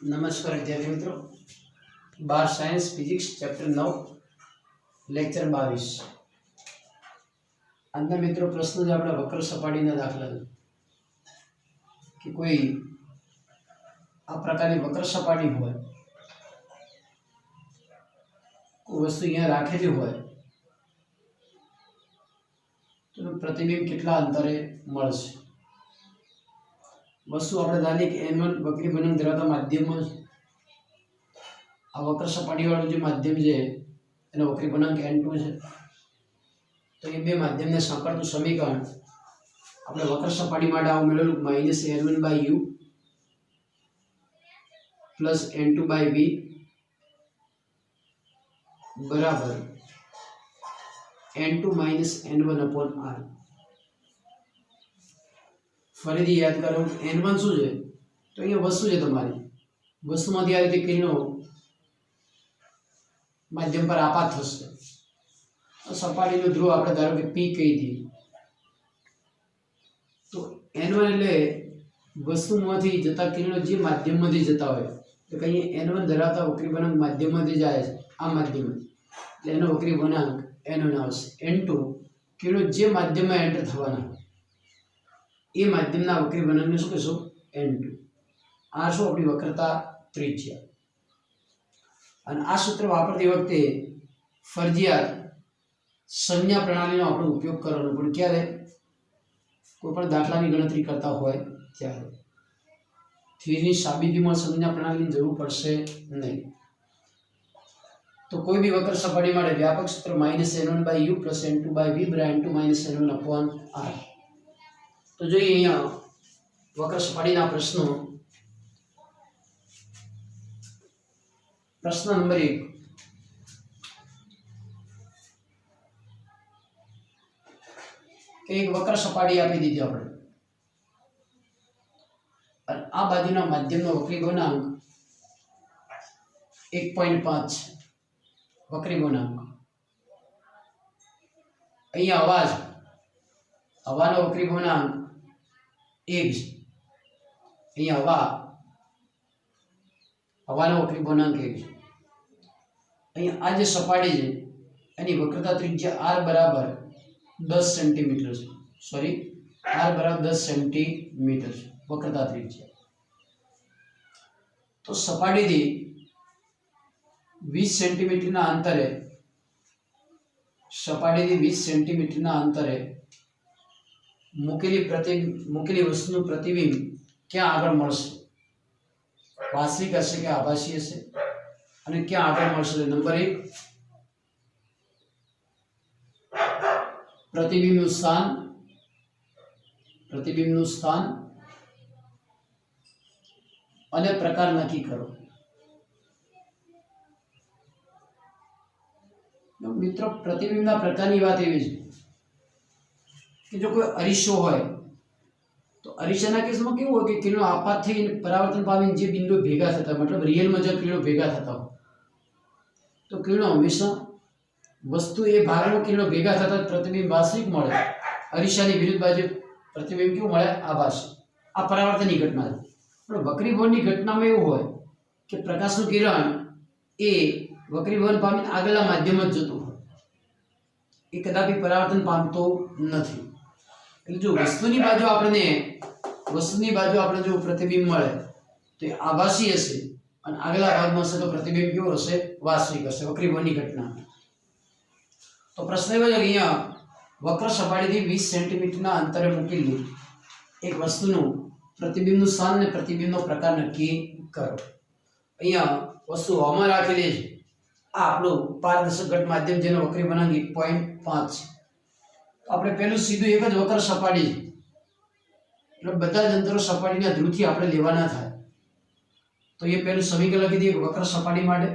नमस्कार विद्यार्थी मित्रों, 12 साइंस फिजिक्स चैप्टर 9 लेक्चर 22 अंदर मित्रों प्रश्न जो अपना वक्र सपाटी दाखला कि कोई आ प्रकार की वक्र सपाटी हो कोई वस्तु अँ राखेली हो तो प्रतिबिंब कितना अंतरे मळशे। वस्तु अपने जाने कि N1 वक्री बनंग धरावता माध्यम आ वक्र सपाटी वाळुं जे माध्यम है एनो वक्री बनांक N2 है। तो ये बे माध्यम ने सांकळતું समीकरण આપણે વક્ર સપાટી માટે આવું મેળવેલું -n1/u + n2/v બરાબર n2 - n1/r। फरीथी याद करो n1 શું છે તો અહીંયા વસ્તુ છે તમારી વસ્તુમાંથી આ રીતે કિરણો માધ્યમ પર આપાત થશે તો સપાટીનો ધ્રુવ આપણે ધારો કે p કહી દઈએ તો n1 એટલે વસ્તુમાંથી જતા કિરણો જે માધ્યમમાંથી જતા હોય તો કહીએ n1 ધરાવતા વક્રી વળાંક માધ્યમમાંથી જાય છે આ માધ્યમમાંથી એટલે એનો વક્રી વળાંક n1 આવશે। n2 કિરણો જે માધ્યમમાં એન્ટર થવાના ये माध्यमना वक्री वलयने शुं कहीशुं n2। आ शुं आपणी वक्रता त्रिज्या अने आ सूत्र वापरती वखते फरजियात संज्ञा प्रणालीनो आपणे उपयोग करवानो पण क्यारे कोईपण दाखलानी गणतरी करता होय त्यारे थ्योरीनी साबितीमां संज्ञा प्रणालीनी जरूर पड़शे नहीं। तो कोई भी वक्र सपाटी माटे व्यापक सूत्र -n1/u + n2/v = n2 - n1/r। तो जो अँ वक्र सपाटी प्रश्नों प्रश्न नंबर 1 एक वक्र सपाटी आपी दीधी आपणे अने आ बाजुना माध्यमनो वक्री गुणांक 1.5 वक्री गुणांक अहींया अवाज हवानो वक्री गुणांक 1 अहीं हवानो वक्री गुणांक 1 अहीं आ जे सपाटी है एनी वक्रता त्रिज्या r बराबर 10 सेंटीमीटर है। सॉरी r बराबर 10 सेंटीमीटर वक्रता त्रिज्या। तो सपाटी थी 20 सेंटीमीटर ना अंतरे सपाटी थी 20 सेंटीमीटर ना अंतरे मूकेली वस्तुनु प्रतिबिंब क्या आगळ मळशे वास्तविक हशे के आभासी हशे अने क्या आगळ मळशे। नंबर 1 प्रतिबिंबनु स्थान अने प्रकार नक्की करो। मित्रों प्रतिबिंबना प्रकारनी वात एवी छे कि जो कोई अरीसो होय तो अरीसाना केसमां केवुं होय कि किरणो आपात थई परावर्तन पामीने जे बिंदु भेगा थता मतलब रियल में जो किरणो भेगा थता हो तो किरणो हमेशा वस्तु ए भागनो किरणो भेगा थता प्रतिबिंब वास्तविक मळे अरीसानी विरुद्ध बाजु प्रतिबिंब केवुं मळे आभासी। आ परावर्तननी घटना छे पण वक्रीभवननी घटनामां एवुं होय कि प्रकाशनुं किरण ए वक्रीभवन पामीने आगळना माध्यममां ज जतुं होय ए कदापि परावर्तन पामतो नथी। એટલે જો વસ્તુની બાજુ આપણે જો પ્રતિબિંબ મળે તો એ આભાસી હશે અને આગલા ભાગમાં હશે તો પ્રતિબિંબ કેવું હશે વાસ્તવિક હશે વક્રીભવનની ઘટના। તો પ્રશ્ન એવો છે કે અહીંયા વક્ર સપાટીથી 20 સેન્ટીમીટરના અંતરે મૂકેલી એક વસ્તુનું પ્રતિબિંબનું સ્થાન અને પ્રતિબિંબનો પ્રકાર નક્કી કરો। અહીંયા વસ્તુ હવામાં રાખેલી છે આ આપણું પારદર્શક ઘટ માધ્યમ જેનો વક્રી વળાંક 1.5 છે। આપણે પહેલું સીધું એક જ વક્ર સપાટી એટલે બધા જ અંતરો સપાટીના ધ્રુવથી આપણે લેવાના થાય। તો એ પહેલું સમીકરણ લખી દઈએ વક્ર સપાટી માટે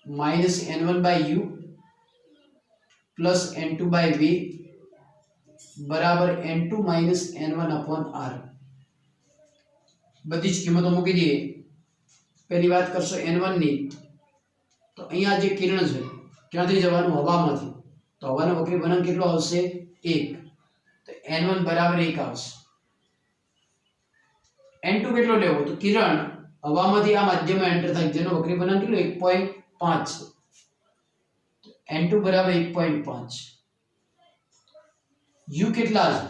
-n1/u + n2/v बराबर n2 - n1/r। बधी ज किंमतो मूकी दीए। पहली बात करशो n1 नी तो अहींया जे किरण छे क्यांथी जवानुं हवामांथी तो हवानो वक्री वलय કેટલો આવશે 1 तो n1 બરાબર 1 આવશે. n2 કેટલો લેવો? તો કિરણ હવામાંથી આ માધ્યમમાં એન્ટર થાય જેનો વક્રી બનાવ કેટલો 1.5 છે. n2 બરાબર 1.5. u કેટલા છે?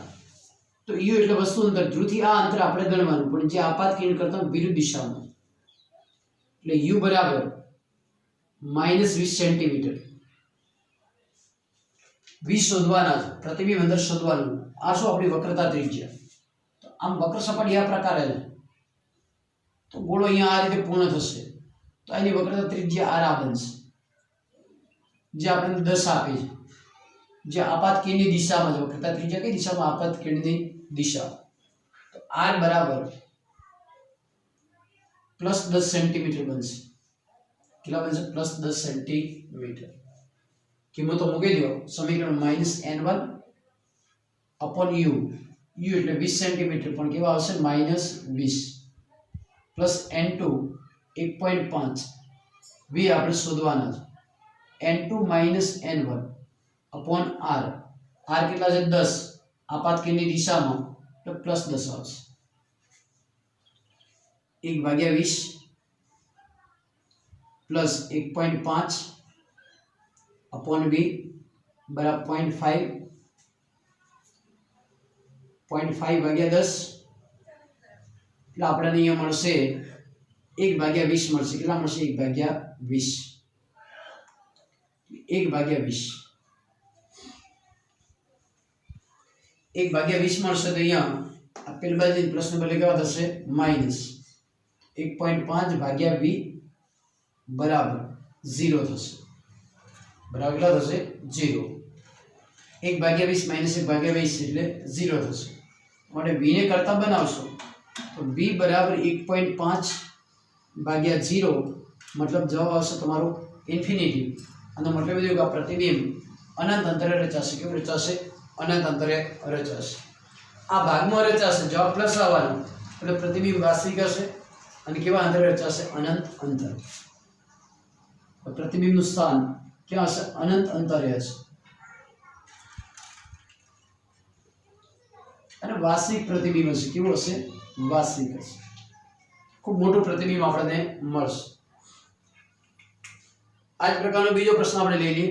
તો u એટલે વસ્તુ અંતર. ધ્રુવથી આ અંતર આપણે ગણવાનું, પણ જે આપાત કિરણ કરતા વિરુદ્ધ દિશામાં, એટલે u બરાબર -20 સેન્ટીમીટર. v શોધવાના છે, પ્રતિબિંબ અંદર શોધવાનું. આ શું આપણી વક્રતા ત્રિજ્યા. તો આમ વક્ર સપાટી આ પ્રકારે છે, તો ગોળો અહીંયા આ રીતે પૂર્ણ થશે, તો એની વક્રતા ત્રિજ્યા r બનશે, જે આપણને 10 આપે છે, જે આપાત કિરણની દિશામાં છે. વક્રતા ત્રિજ્યા કઈ દિશામાં? આપાત કિરણની દિશા. તો r બરાબર +10 સેન્ટીમીટર બનશે. કેટલા બનશે? +10 સેન્ટીમીટર. કિંમતો મૂકી દો. સમીકરણ -n1 upon u, u એટલે 20 સેન્ટીમીટર, પણ કેવા આવશે? -20 પ્લસ n2 1.5. v આપણે શોધવાના છે. n2 n1 upon r. r કેટલા છે? 10. આપાત કિરણની દિશામાં એટલે +10 આવશે. 1/20 પ્લસ 1.5 upon v બરાબર 0.5. 0.5/10 એટલે આપણને અહીંયા મળશે 1/20 મળશે. કેટલા મળશે? 1/20. 1/20 મળશે. તો અહીંયા આપેલ બાજુ પ્રશ્ન બદલે કેવા થશે? -1.5/v બરાબર 0 થશે. બરાબર કેટલા થશે? 0. 1/20 -1/20 એટલે 0 થશે. માટે v ને કરતા બનાવશો તો v બરાબર 1.5/0, મતલબ જવાબ આવશે તમારો ઇન્ફિનિટી. અને મતલબ એ કે આ પ્રતિબિંબ અનંત અંતરે રચાશે. કેવું રચાશે? અનંત અંતરે રચાશે. આ ભાગમાં રચાશે, જવાબ પ્લસ આવવાનો, એટલે પ્રતિબિંબ વાસ્તવિક હશે. અને કેવા અંતરે રચાશે? અનંત અંતર. પ્રતિબિંબનું સ્થાન ક્યાં હશે? અનંત અંતરે હશે. અને વાસ્તવિક પ્રતિબિંબ હશે. કેવું હશે? વાસ્તવિક હશે. ખૂબ મોટું પ્રતિબિંબ આપણને મળશે. આ જ પ્રકારનો બીજો પ્રશ્ન આપણે લઈ લઈએ.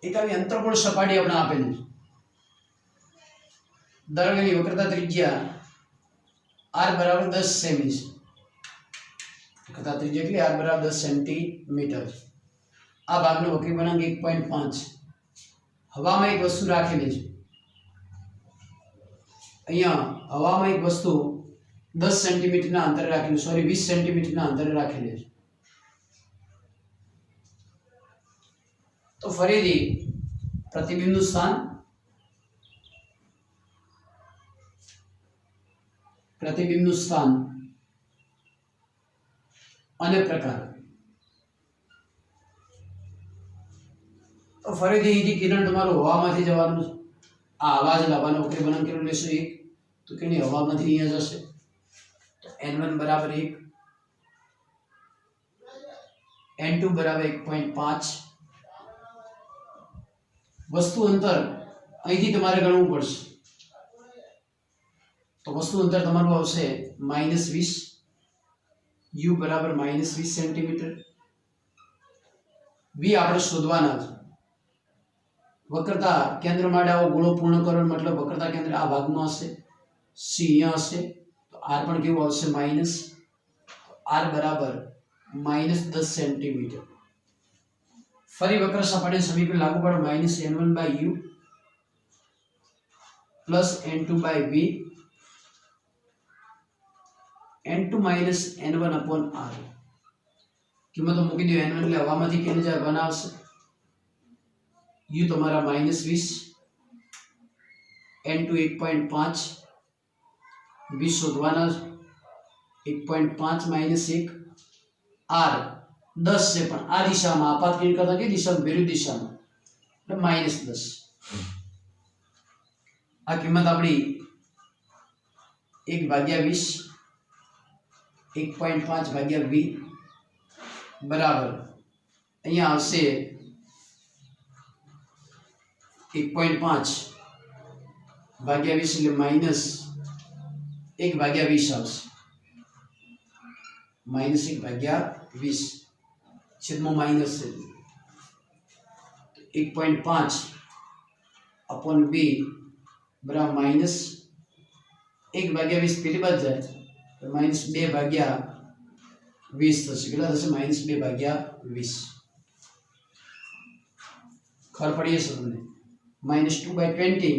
એક આવી અંતર્ગોળ સપાટી આપણે આપેલી છે. દરેકની વક્રતા ત્રિજ્યા r બરાબર 10 સેમી છે. વક્રતા ત્રિજ્યા કેટલી? r બરાબર 10 સેન્ટીમીટર છે. આ ભાગનો વક્રી ગુણાંક 1.5. હવામાં એક વસ્તુ રાખેલી છે. અહીંયા હવામાં એક વસ્તુ 10 સેન્ટીમીટરના અંતરે રાખેલી, સોરી 20 સેન્ટીમીટરના અંતરે રાખેલી છે. તો ફરીથી પ્રતિબિંબનું સ્થાન, અને પ્રકાર. તો ફરીથી અહીંથી કિરણ તમારું હવામાંથી જવાનું છે. આ હવા જ લાવવાનો. વક્રી ગુણાંક કેટલો લેશો? 1. તો કેની હવામાંથી અહીંયા જશે, તો n1 બરાબર 1, n2 બરાબર 1.5. વસ્તુ અંતર અહીંથી તમારે ગણવું પડશે. તો વસ્તુ અંતર તમારું આવશે -20. u બરાબર -20 સેન્ટીમીટર. v આપણે શોધવાના છે. વક્રતા કેન્દ્ર માટે આવો ગોળો પૂર્ણ કરવાનો, મતલબ વક્રતા કેન્દ્ર આ ભાગમાં હશે, c અહીંયા હશે, તો r પણ કેવું આવશે? માઇનસ. r બરાબર -10 સેન્ટીમીટર. ફરી વક્ર સપાટી સમીકરણ લાગુ પાડો. -n1/u plus n2/v, n2 n1 upon r. કિંમતો મૂકી દો. n1 એટલે હવામાંથી કેને જાય? 1 આવશે. u તમારા -20, n2 1.5, v શોધવાના 1.5 - 1, r 10 છે, પણ આ દિશામાં આપાત કિરણ કરતા કઈ દિશામાં? વિરુદ્ધ દિશામાં, એટલે -10. આ કિંમત આપણી 1 ભાગ્યા 20 1.5 ભાગ્યા v બરાબર અહીંયા આવશે 1.5 ભાગ્યા 20 એટલે માઇનસ 1 ભાગ્યા 20 આવશે माइनस 1 भाग्या 20 छेद में माइनस से 1.5 अपॉन b बराबर माइनस 1 भाग्या 20 पहली बात जाए तो माइनस 2 भाग्या 20 थशे કેટલા થશે माइनस 2 भाग्या 20 ખબર પડી હશે તમને माइनस 2/20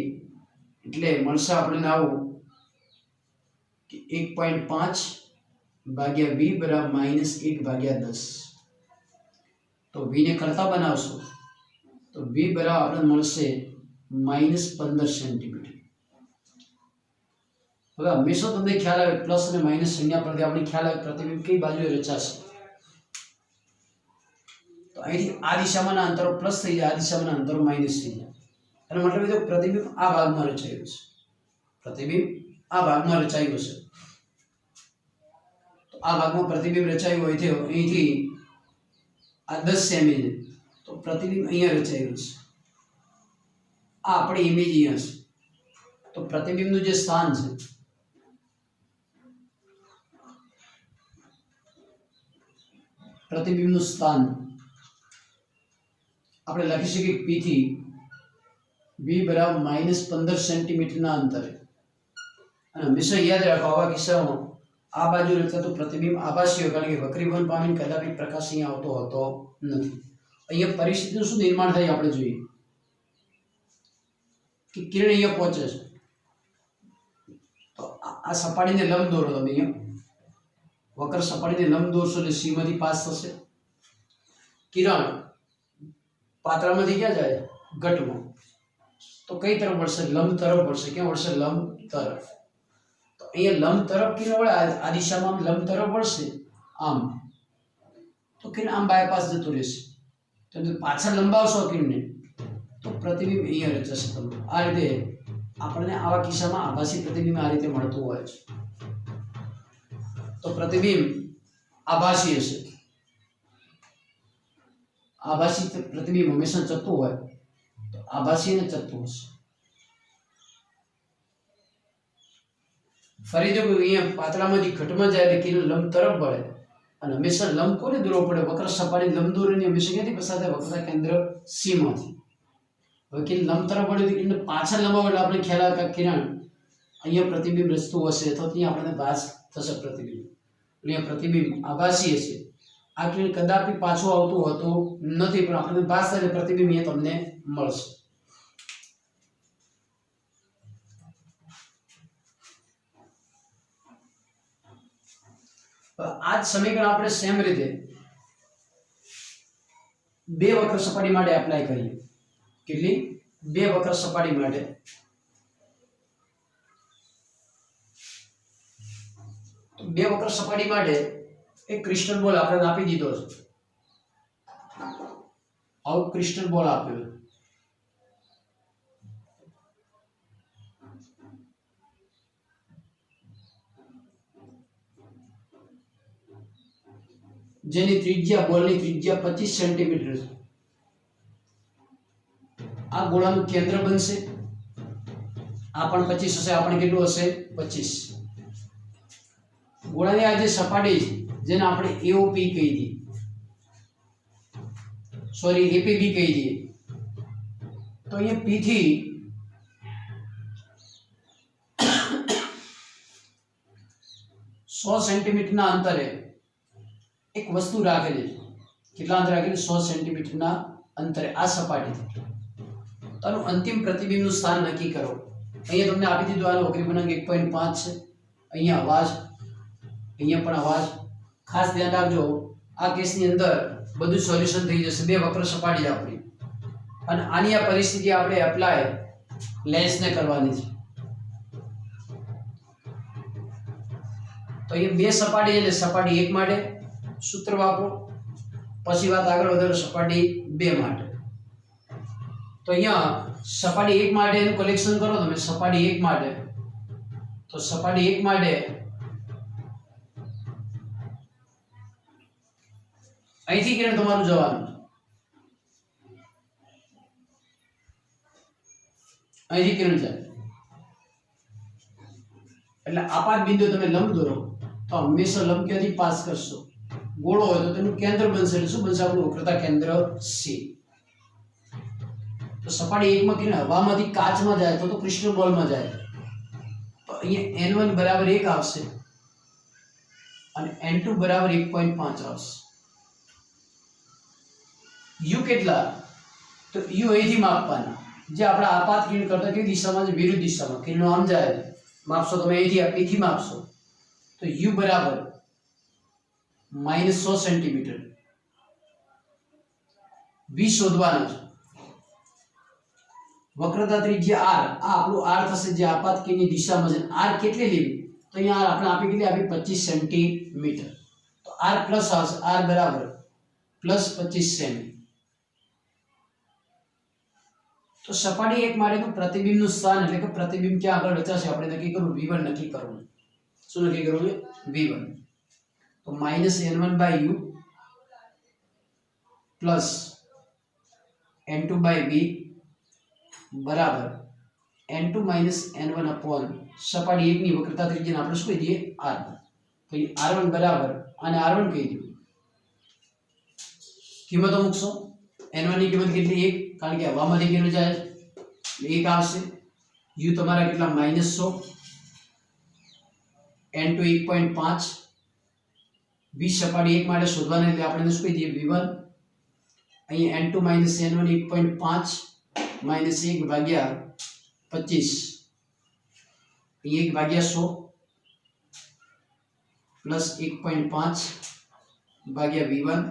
એટલે મળશે આપણને આવું કે 1.5 भाग्या v बराबर माइनस 1 भाग्या 10 तो v ने करता बनावशो तो v बराबर आपने મળશે माइनस 15 सेंटीमीटर હવે હંમેશા તમને ખ્યાલ આવે પ્લસ અને માઈનસ સંજ્ઞા પરથી આપણે ખ્યાલ આવે પ્રતિબિંબ કઈ બાજુએ રચાશે તો અહીંથી આ દિશામાંના અંતરો પ્લસ થઈ જાય આ દિશામાંના અંતરો માઈનસ થઈ જાય એનો મતલબ એ તો પ્રતિબિંબ આ ભાગમાં રચાયું છે પ્રતિબિંબ આ ભાગમાં રચાયું છે आ भाग में प्रतिबिंब रचायु होय थे અહીંથી આ 10 સેમી છે તો પ્રતિબિંબ અહીંયા રચાયું છે આ આપણી ઇમેજ અહીંયા છે તો પ્રતિબિંબનું જે સ્થાન છે પ્રતિબિંબનું સ્થાન આપણે લખી શકીએ p થી v બરાબર -15 સેન્ટીમીટર ના અંતરે અને હંમેશા યાદ રાખો આવા કિસ્સામાં आ बाजू रचता तो प्रतिबिंब आभासी हो कारण के वक्रीभवन पामीने कदापि प्रकाश अहींया आवतो होतो नथी अहींया परिस्थितिनुं शुं निर्माण थाय आपणे जोईए कि किरण अहींया पहोंचे छे तो आ सपाटीने लंब दोरो तमे अहींया वक्र सपाटीने लंब दोरशो એટલે c मांथी पास थशे किरण पात्रामांथी क्यां जाय घटमां तो कई तरफ वळशे लंब तरफ वळशे क्यां वळशे लंब तरफ अहीं लंब तरफ किरण वळे आ दिशामां लंब तरफ वळशे आम तो किरण आम बायपास जतो रहेशे तो पाछळ लंबावशो किरणने तो प्रतिबिंब अहीं रचाशे तमने आ रीते आपणे आवा किस्सामां आभासी प्रतिबिंब आ रीते मळतुं होय छे तो प्रतिबिंब आभासी हशे आभासी प्रतिबिंब हमेशा चत्तुं होय तो आभासी ने चत्तुं हशे फरी जो अहीं पातळामांथी घटमां जाय એટલે કિરણ લંબ તરફ વળે અને હંમેશા લંબ કોને દોરવો પડે વક્ર સપાટી લંબ દોરીને હંમેશા ક્યાંથી પસાર થાય વક્રતા કેન્દ્ર C માંથી હવે કિરણ લંબ તરફ વળે તો કિરણ પાછળ લંબાવો એટલે આપણે ખ્યાલ આવે કે કિરણ અહીંયા प्रतिबिंब રચતું હશે તો ત્યાં આપણને ભાસ થશે प्रतिबिंब એટલે આ प्रतिबिंब આભાસી હશે આ કિરણ કદાપી પાછું આવતું હોતું નથી પણ આપણને ભાસ થાય प्रतिबिंब અહીંયા તમને મળશે आज समीकरण आपणे सेम रीते बे वक्र सपाटी माटे एप्लाय करीए કેટલી બે વક્ર સપાટી માટે તો બે વક્ર સપાટી માટે એક ક્રિસ્ટલ બોલ આપણે આપી દીધો છે આવો ક્રિસ્ટલ બોલ આપ્યો જેની ત્રિજ્યા બોલની ત્રિજ્યા 25 સેન્ટીમીટર છે આ ગોળાનું કેન્દ્ર બનશે આ પણ 25 હશે આ પણ કેટલું હશે 25 ગોળાની આ જે સપાટી છે જેને આપણે AOP કહી દઈએ સોરી APB કહી દઈએ તો અહીંયા P થી 100 સેન્ટીમીટર ના અંતરે एक वस्तु राखेली કેટલા અંતરે રાખેલી 100 સેન્ટીમીટર ના અંતરે આ સપાટીથી તો અંતિમ પ્રતિબિંબનું સ્થાન નક્કી કરો અહીંયા તમને આપી દીધું આનો વક્રી ગુણાંક 1.5 છે અહીંયા અવાજ અહીંયા પણ અવાજ ખાસ ધ્યાન રાખજો આ કેસની અંદર બધું સોલ્યુશન થઈ જશે બે વક્ર સપાટી આપણી અને આની આ પરિસ્થિતિ આપણે એપ્લાય લેન્સને કરવાની છે તો એ બે સપાટી એટલે સપાટી 1 માટે सूत्र वापरो पछी बात आगळ वधारो सपाटी 2 माटे तो अहींया सपाटी 1 माटे एनुं कलेक्शन करो तमे सपाटी 1 माटे તો સપાટી 1 માટે અહીંથી કિરણ તમારું જવાનું અહીંથી કિરણ જાય એટલે આપાત બિંદુ તમે લંબ દોરો તો હંમેશા લંબ ક્યાંથી પાસ કરશો ગોળો હોય તો તેનું કેન્દ્ર બનશે એટલે શું બનશે આપણું વક્રતા કેન્દ્ર સી તો સપાટી 1 માં કિરણ હવામાંથી કાચમાં જાય તો કૃષ્ણ બોલમાં જાય તો અહીંયા n1 બરાબર 1 આવશે અને n2 બરાબર 1.5 આવશે u કેટલા તો u અહીંથી માપવાના જે આપણા આપાત કિરણ કરતા કેવી દિશામાં છે વિરુદ્ધ દિશામાં કિરણો આમ જાય માપશો તમે અહીંથી માપશો તો u બરાબર -100 સેન્ટીમીટર v શોધવાનો છે વક્રતા ત્રિજ્યા r આ આપણું r થશે જે આપાત કિરણની દિશામાં છે r કેટલી લેવી તો અહીંયા આપણે આપી કેટલી આપી 25 સેન્ટીમીટર તો r પ્લસ આવશે r બરાબર +25 સેમી તો સપાટી 1 માટેનું પ્રતિબિંબનું સ્થાન એટલે કે પ્રતિબિંબ ક્યાં આગળ રચાશે આપણે નક્કી કરવું v1 નક્કી કરવું શું નક્કી કરવું છે v1 તો -n1/u પ્લસ n2/v બરાબર n2 - n1 upon સપાટી 1 ની વક્રતા ત્રિજ્યાને આપણે શું કહી દઈએ r તો r1 બરાબર અને r1 કહી દઉં કિંમતો મૂકશો n1 ની કિંમત કેટલી 1 કારણ કે હવામાંથી કિરણ જાય એટલે 1 આવશે u તમારા કેટલા -100 n2 1.5 v સપાટી 1 માટે શોધવાના એટલે આપણે શું કહી દઈએ v1 અહીં n2 - n1 1.5 -1 ભાગ્યા 25 1 ભાગ્યા 100 પ્લસ 1.5 ભાગ્યા v1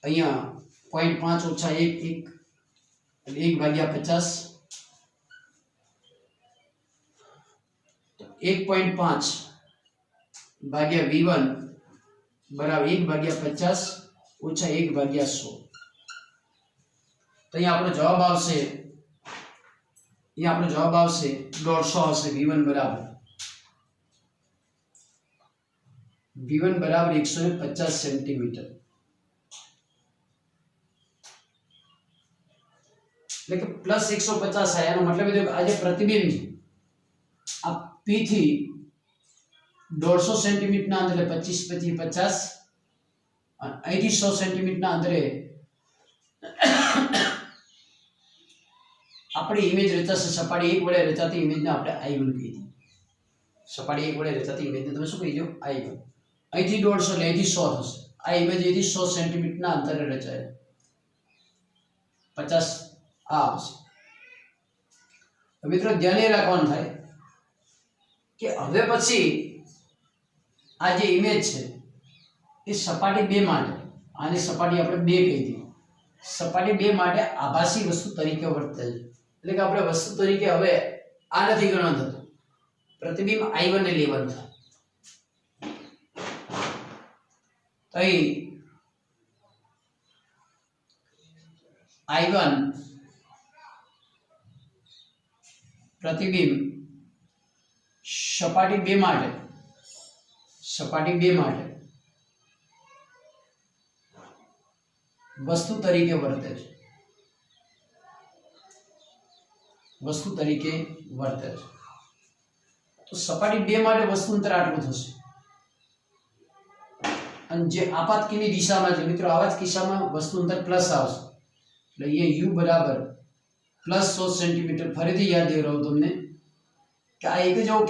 અહીંયા 0.5 ઓછા 1 એટલે 1 ભાગ્યા 50 તો 1.5 ભાગ્યા v1 બરાબર 1 ભાગ્યા 50 ઓછા 1 ભાગ્યા 100 તો અહીંયા આપણો જવાબ આવશે 150 આવશે v1 બરાબર 150 સેન્ટીમીટર એટલે કે +150 આયા એનો મતલબ એ કે આ જે પ્રતિબિંબ છે આ p થી 150 સેન્ટીમીટર ના અંતરે 25 50 અને અહીંથી 100 સેન્ટીમીટર ના અંતરે આપણી ઇમેજ રચાશે સપાટી 1 વડે રચાતી ઇમેજને આપણે i1 કહી દઈએ સપાટી 1 વડે રચાતી ઇમેજને તમે શું કહી દો i1 અહીંથી 150 એટલે અહીંથી 100 થશે આ ઇમેજ અહીંથી 100 સેન્ટીમીટર ના અંતરે રચાય 50 આ આવશે મિત્રો ધ્યાન એ રાખવાનું થાય કે હવે પછી આ જે ઇમેજ છે એ સપાટી 2 માટે આને સપાટી આપણે 2 કહી દઈએ સપાટી 2 માટે આભાસી વસ્તુ તરીકે વર્તે છે એટલે કે આપણે વસ્તુ તરીકે હવે આ નથી ગણવાનું થતું પ્રતિબિંબ i1 ને લેવાનું થાય તો અહીં i1 પ્રતિબિંબ સપાટી 2 માટે વસ્તુ તરીકે વર્તે છે તો સપાટી 2 માટે વસ્તુ અંતર આટલું થશે અને જે આપાતકીની દિશામાં છે મિત્રો આવા જ કિસ્સામાં વસ્તુ અંતર પ્લસ આવશે એટલે અહીંયા u બરાબર +100 સેન્ટીમીટર ફરીથી યાદ દેવરાવું તમને કે આ એક જ એવો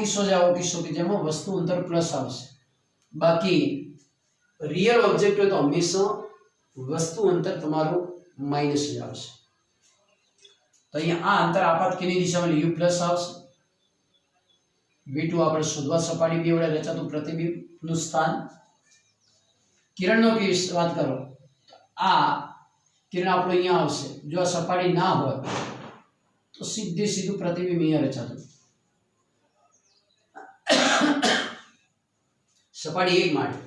કિસ્સો કે જેમાં વસ્તુ અંતર પ્લસ આવશે બાકી રિયલ ઓબ્જેક્ટ હોય તો હંમેશા વસ્તુ અંતર તમારું માઈનસ જ આવશે તો અહીંયા આ અંતર આપાતકીની દિશામાં u પ્લસ આવશે v2 આપણે શોધવા સપાટી 2 વડે રચાતું પ્રતિબિંબનું સ્થાન કિરણનો કેસ વાત કરો આ કિરણ આપણો અહીંયા આવશે જો આ સપાટી ના હોય તો સીધું પ્રતિબિંબ અહીંયા રચાતું સપાટી 1 માટે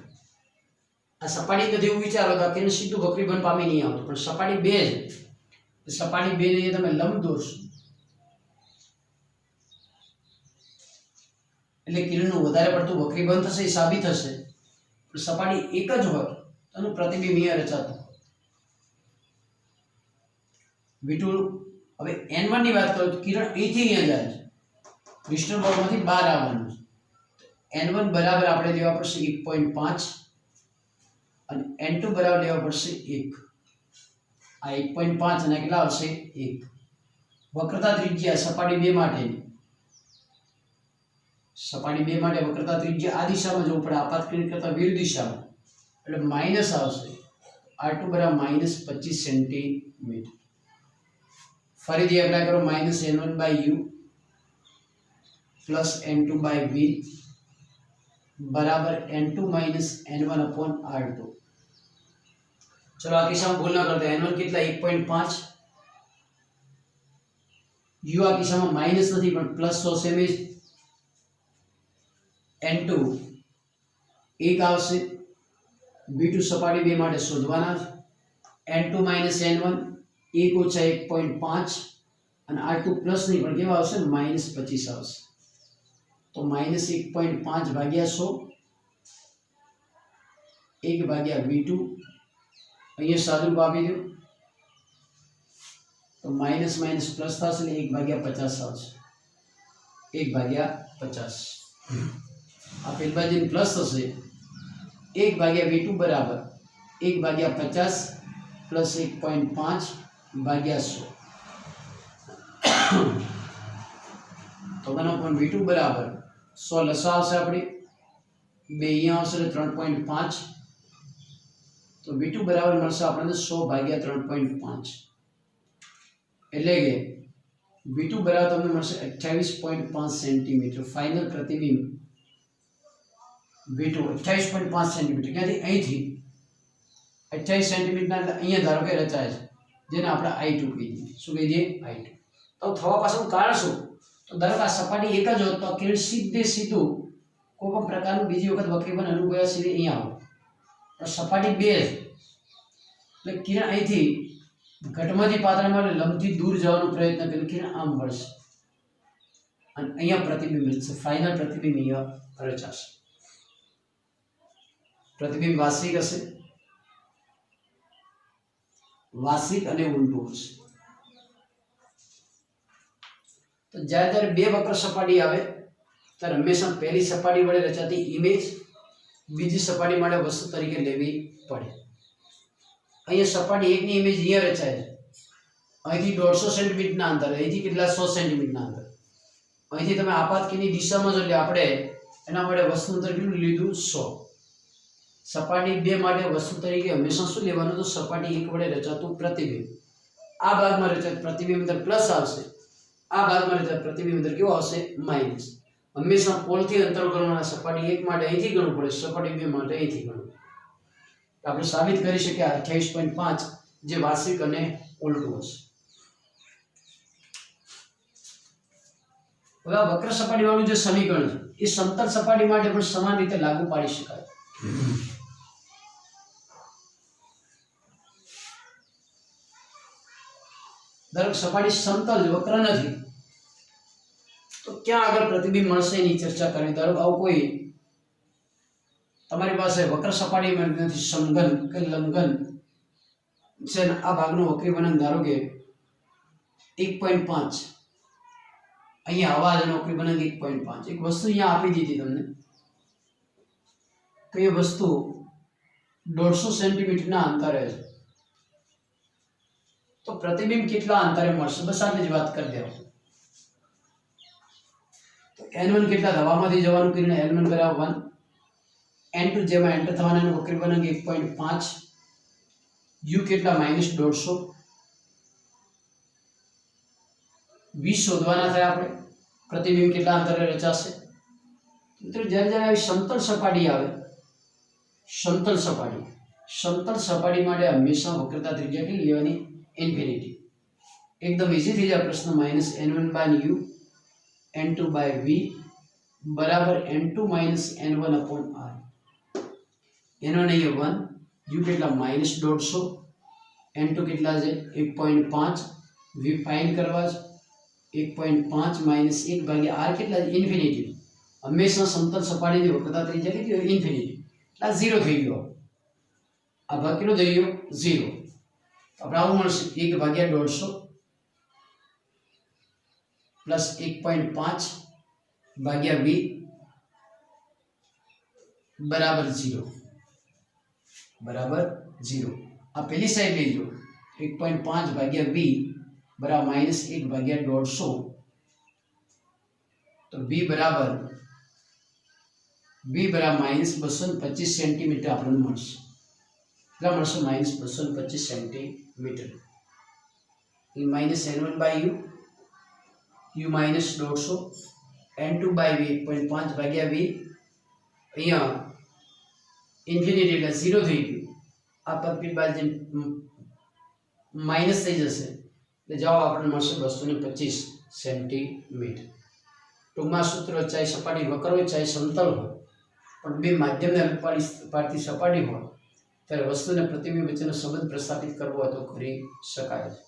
આ સપાટી નથી એવું વિચારો તો કિરણ સીધું વક્રીભવન પામી નહીં આવતું પણ સપાટી 2 છે સપાટી 2 ને તમે લંબ દોરશો એટલે કિરણનું વધારે પડતું વક્રીભવન થશે એ સાબિત થશે, પણ સપાટી એક જ હોય તો એનું પ્રતિબિંબ અહીંયા રચાતું. V2 હવે N1 ની વાત કરું તો કિરણ અહીંથી અહીંયા જાય છે, ક્રિસ્ટલ બોલમાંથી બહાર આવવાનું છે. N1 બરાબર આપણે લેવા પડશે 1.5 અને N2 બરાબર લેવા પડશે 1. આ 1.5 અને કેટલા આવશે 1. વક્રતા ત્રિજ્યા સપાટી 2 માટેની, સપાટી 2 માટે વક્રતા ત્રિજ્યા આ દિશામાં જવું પડે, આપાત કિરણ કરતા વિરુદ્ધ દિશામાં, એટલે માઈનસ આવશે. R2 બરાબર -25 સેન્ટીમીટર. ફરીથી એપ્લાય કરો, -N1/u પ્લસ N2/v બરાબર N2 - N1/R2. चलो આ કિસ્સામાં ભૂલ ના કરતા, N1 કેટલા 1.5, u આ કિસ્સામાં માઈનસ નથી પણ પ્લસ તો સેમ જ, N2 1 આવશે. V2 સપાટી 2 માટે શોધવાના છે. N2 - N1 1 ઓછા 1.5 અને R2 પ્લસ નહીં પણ કેવા આવશે -25 આવશે. તો -1.5 ભાગ્યા 100 1 ભાગ્યા V2, અહીંયા સાદુરૂપ આપી દો તો માઇનસ માઇનસ પ્લસ થશે એટલે 1/50 આવશે. 1/50 આ પેલી બાજુ પ્લસ થશે. 1/V2 બરાબર 1/50 પ્લસ 1.5 ભાગ્યા 100. તો બનો પણ V2 બરાબર 100 લસા આવશે આપણે 2 અહીંયા આવશે એટલે 3.5. તો V2 બરાબર મળશે આપણને 100/3.5 એટલે કે V2 બરાબર તમને મળશે 28.5 સેન્ટીમીટર. ફાઇનલ પ્રતિબિંબ V2 28.5 સેન્ટીમીટર. ક્યાંથી? અહીંથી 28 સેન્ટીમીટરના એટલે અહીંયા ધારો કે રચાય છે, જેને આપણે I2 કહી દઈએ. શું કહી દઈએ? I2. તો થવા પાછળનું કારણ શું? તો ધારો કે આ સપાટી એક જ હોત તો કિરણ સીધું કોઈ પણ પ્રકારનું બીજી વખત વક્રીભવન અનુભવ્યા સિવાય અહીંયા આવે. સપાટી 2 એટલે કિરણ અહીંથી ઘટમાંથી પાતળામાં લંબથી દૂર જવાનો પ્રયત્ન કરે, કિરણ આમ વળશે અને અહીંયા પ્રતિબિંબ છે. ફાઇનલ પ્રતિબિંબ અહીંયા રચાશે. પ્રતિબિંબ વાસ્તવિક હશે, વાસ્તવિક અને ઉલટું હશે. તો જ્યારે બે વક્ર સપાટી આવે ત્યારે હંમેશા પહેલી સપાટી વડે રચાતી ઇમેજ બીજી સપાટી માટે વસ્તુ તરીકે લેવી પડે. અહીંયા સપાટી એકની ઇમેજ અહીંયા રચાય છે, અહીંથી 150 સેન્ટીમીટરના અંતર, અહીંથી કેટલા 100 સેન્ટીમીટરના અંતર. અહીંથી તમે આપાત કિરણની દિશામાં જો લે, આપણે એના માટે વસ્તુ અંતર કેટલું લીધું? 100. સપાટી 2 માટે વસ્તુ તરીકે હંમેશા શું લેવાનું? તો સપાટી 1 વડે રચાતું પ્રતિબિંબ. આ ભાગમાં રચાતું પ્રતિબિંબ અંતર પ્લસ આવશે, આ ભાગમાં રચાતું પ્રતિબિંબ અંતર કેવું આવશે? માઈનસ. હંમેશા પોલથી અંતર ગણવાના. સપાટી 1 માટે અહીંથી ગણવું પડે, સપાટી 2 માટે અહીંથી ગણવું. આપણે સાબિત કરી શકીએ 28.5 જે વાર્ષિક અને ઉલટું હશે. હવે આ વક્ર સપાટી વાળું જે સમીકરણ છે એ સમતલ સપાટી માટે પણ સમાન રીતે લાગુ પાડી શકાય. ધારો સપાટી સમતલ વક્ર નથી તો ક્યાં આગળ પ્રતિબિંબ મળશે એની ચર્ચા કરવી. ધારો આવું કોઈ તમારી પાસે વક્ર સપાટી નથી, સમઘન કે લંબઘન છે, આ ભાગનું વક્રીભવન ધારો કે 1.5, અહીંયા આવા જ વક્રીભવન 1.5. એક વસ્તુ અહીંયા આપી દીધી તમને કે એ વસ્તુ 150 સેન્ટીમીટરના અંતરે છે, તો પ્રતિબિંબ કેટલા અંતરે મળશે? બસ આટલી જ વાત કરી દેવા. તો N1 કેટલા? હવામાંથી જવાનું કિરણ N1 બરાબર 1, N2 જેમાં એન્ટર થવાના વક્રીભવન 1.5, u કેટલા? -150. v શોધવાના થાય આપણે. પ્રતિબિંબ કેટલા અંતરે રચાશે? મિત્રો જ્યારે આવી સમતલ સપાટી આવે, સમતલ સપાટી માટે હંમેશા વક્રતા ત્રિજ્યા કેટલી લેવાની? ઇન્ફિનિટી. એકદમ ઈઝી થઈ જાય પ્રશ્ન. -N1/u N2/v બરાબર N2 - N1/r. N1 અહીંયા 1, u કેટલા? -150, N2 કેટલા છે? 1.5, v ફાઇન્ડ કરવા છે. 1.5 - 1/r કેટલા? ઇન્ફિનિટી. હંમેશા સમતલ સપાટીની વક્રતા ત્રિજ્યા કેટલી હોય? ઇન્ફિનિટી. એટલે આ 0 થઈ ગયો. આ ભાગ કેટલો થઈ ગયો? 0. આપણે આવું મળશે 1/150 પ્લસ 1.5 ભાગ્યા b બરાબર 0. બરાબર 0. આ પેલી સાઈડ લેજો. 1.5 ભાગ્યા b બરાબર -1/150. તો b બરાબર -225 સેન્ટીમીટર આપણને મળશે. કેટલા મળશે? -225 સેન્ટીમીટર. એ -n1/u u -150 n2/v 1.5 ભાગ્યા v અહીંયા ઇન્ફિનિટી એટલે 0 થઈ ગયું. આ પરફેક્ટ બાજુ માઇનસ થઈ જશે એટલે જવાબ આપણને મળશે 225 સેન્ટીમીટર. ટૂંકમાં સૂત્ર ચાહે સપાટી વક્ર હોય ચાહે સમતલ હોય, પણ બે માધ્યમને પાડતી સપાટી હોય ત્યારે વસ્તુને પ્રતિબિંબ વચ્ચેનો સંબંધ પ્રસ્થાપિત કરવો હોય તો કરી શકાય છે.